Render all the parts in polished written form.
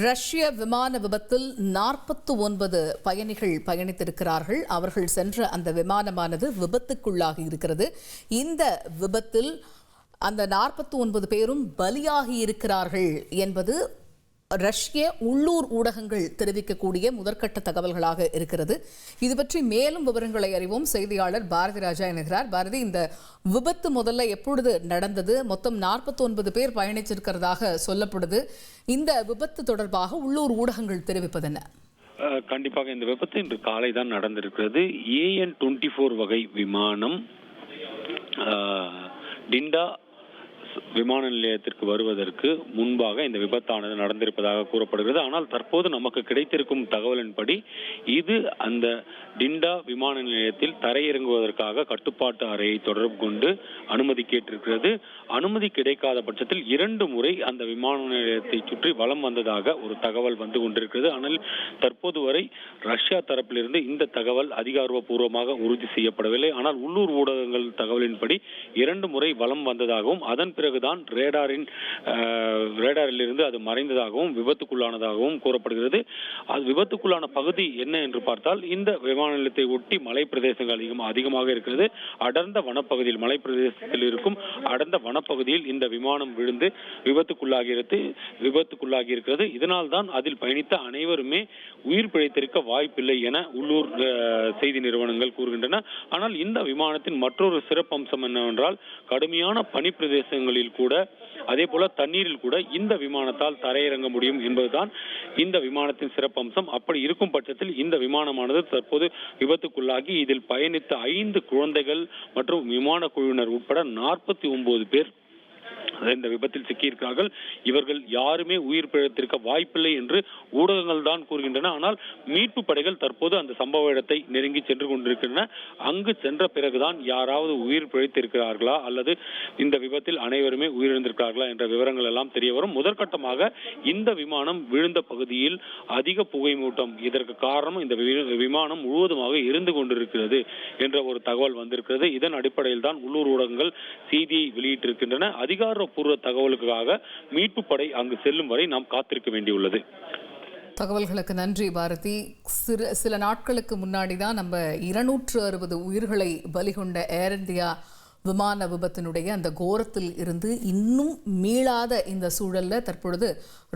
ரஷ்ய விமான விபத்தில் 49 பயணிகள் பயணித்திருக்கிறார்கள். அவர்கள் சென்ற அந்த விமானமானது விபத்துக்குள்ளாகி இருக்கிறது. இந்த விபத்தில் அந்த 49 பேரும் பலியாகி இருக்கிறார்கள் என்பது ரஷ்ய உள்ளூர் ஊடகங்கள் தெரிவிக்கக்கூடிய முதற்கட்ட தகவல்களாக இருக்கிறது. இது பற்றி மேலும் விவரங்களை அறிவோம். செய்தியாளர் பாரதி ராஜா இணைகிறார். பாரதி, இந்த விபத்து முதல்ல எப்பொழுது நடந்தது? மொத்தம் 49 பேர் பயணிச்சிருக்கிறதாக சொல்லப்படுது. இந்த விபத்து தொடர்பாக உள்ளூர் ஊடகங்கள் தெரிவிப்பது என்ன? கண்டிப்பாக இந்த விபத்து இன்று காலை தான் நடந்திருக்கிறது. AN-24 வகை விமானம் டிண்டா விமான நிலையத்திற்கு வருவதற்கு முன்பாக இந்த விபத்தானது நடந்திருப்பதாக கூறப்படுகிறது. ஆனால் தற்போது நமக்கு கிடைத்திருக்கும் தகவலின்படி இது அந்த டிண்டா விமான நிலையத்தில் தரையிறங்குவதற்காக கட்டுப்பாட்டு அறையை தொடர்பு கொண்டு அனுமதி கேட்டிருக்கிறது. அனுமதி கிடைக்காத பட்சத்தில் 2 முறை அந்த விமான நிலையத்தை சுற்றி வலம் வந்ததாக ஒரு தகவல் வந்து கொண்டிருக்கிறது. ஆனால் தற்போது வரை ரஷ்யா தரப்பிலிருந்து இந்த தகவல் அதிகாரப்பூர்வமாக உறுதி செய்யப்படவில்லை. ஆனால் உள்ளூர் ஊடகங்கள் தகவலின்படி 2 முறை வலம் வந்ததாகவும் அதன் பிறகுதான் ரேடாரில் இருந்து அது மறைந்ததாகவும் விபத்துக்குள்ளானதாகவும் கூறப்படுகிறது. அது விபத்துக்குள்ளான பகுதி என்ன என்று பார்த்தால், இந்த விமான நிலையத்தை ஒட்டி மலை பிரதேசங்கள் அதிகமாக இருக்கிறது. அடர்ந்த வனப்பகுதியில், மலை பிரதேசத்தில் இருக்கும் அடர்ந்த வனப்பகுதியில் இந்த விமானம் விழுந்து விபத்துக்குள்ளாகி இருக்கிறது. இதனால் தான் அதில் பயணித்த அனைவருமே உயிர் பிழைத்திருக்க வாய்ப்பில்லை என உள்ளூர் செய்தி நிறுவனங்கள் கூறுகின்றன. ஆனால் இந்த விமானத்தின் மற்றொரு சிறப்பம்சம் என்னவென்றால், கடுமையான பனி பிரதேசங்களில் கூட, அதே போல தண்ணீரில் கூட இந்த விமானத்தால் தரையிறங்க முடியும் என்பதுதான் இந்த விமானத்தின் சிறப்பம்சம். அப்படி இருக்கும் பட்சத்தில் இந்த விமானமானது தற்போது விபத்துக்குள்ளாகி இதில் பயணித்த 5 குழந்தைகள் மற்றும் விமான குழுவினர் உட்பட 49 பேர் இந்த விபத்தில் சிக்கியிருக்கிறார்கள். இவர்கள் யாருமே உயிர் பிழைத்திருக்க வாய்ப்பில்லை என்று ஊடகங்கள் தான் கூறுகின்றன. ஆனால் மீட்பு படைகள் தற்போது அந்த சம்பவ இடத்தை நெருங்கி சென்று கொண்டிருக்கின்றன. அங்கு சென்ற பிறகுதான் யாராவது உயிர் பிழைத்திருக்கிறார்களா அல்லது இந்த விபத்தில் அனைவருமே உயிரிழந்திருக்கிறார்களா என்ற விவரங்கள் எல்லாம் தெரிய வரும். முதற்கட்டமாக இந்த விமானம் விழுந்த பகுதியில் அதிக புகை மூட்டம், இதற்கு காரணம் இந்த விமானம் முழுவதுமாக எரிந்து கொண்டிருக்கிறது என்ற ஒரு தகவல் வந்திருக்கிறது. இதன் அடிப்படையில் தான் உள்ளூர் ஊடகங்கள் செய்தியை வெளியிட்டிருக்கின்றன. அதிகாரப்பூர்வ தகவலுக்காக மீட்பு படை அங்கு செல்லும் வரை நாம் காத்திருக்க வேண்டியுள்ளது. தகவல்களுக்கு நன்றி பாரதி. சில நாட்களுக்கு முன்னாடி தான் நம்ம 260 உயிர்களை பலிகொண்ட ஏர் இந்தியா விமான விபத்தினுடைய அந்த கோரத்தில் இருந்து இன்னும் மீளாத இந்த சூழல்ல தற்பொழுது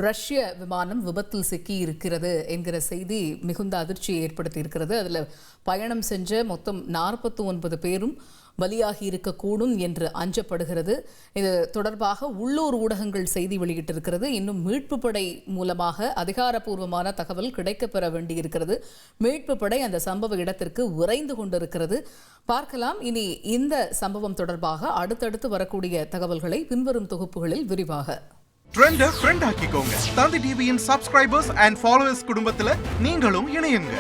ரஷ்ய விமானம் விபத்தில் சிக்கி இருக்கிறது என்கிற செய்தி மிகுந்த அதிர்ச்சியை ஏற்படுத்தி இருக்கிறது. அதில் பயணம் செஞ்ச மொத்தம் 49 பேரும் பலியாகி இருக்கக்கூடும் என்று அஞ்சப்படுகிறது. இது தொடர்பாக உள்ளூர் ஊடகங்கள் செய்தி வெளியிட்டிருக்கிறது. இன்னும் மீட்பு படை மூலமாக அதிகாரப்பூர்வமான தகவல் கிடைக்கப்பெற வேண்டியிருக்கிறது. மீட்பு படை அந்த சம்பவ இடத்திற்கு விரைந்து கொண்டிருக்கிறது. பார்க்கலாம் இனி இந்த சம்பவம் தொடர்பாக அடுத்தடுத்து வரக்கூடிய தகவல்களை பின்வரும் தொகுப்புகளில் விரிவாக. ட்ரெண்டை ஃப்ரெண்ட் ஆக்கிக்கோங்க. தந்தி டிவியின் சப்ஸ்கிரைபர்ஸ் அண்ட் ஃபாலோவர்ஸ் குடும்பத்தில் நீங்களும் இணையுங்க.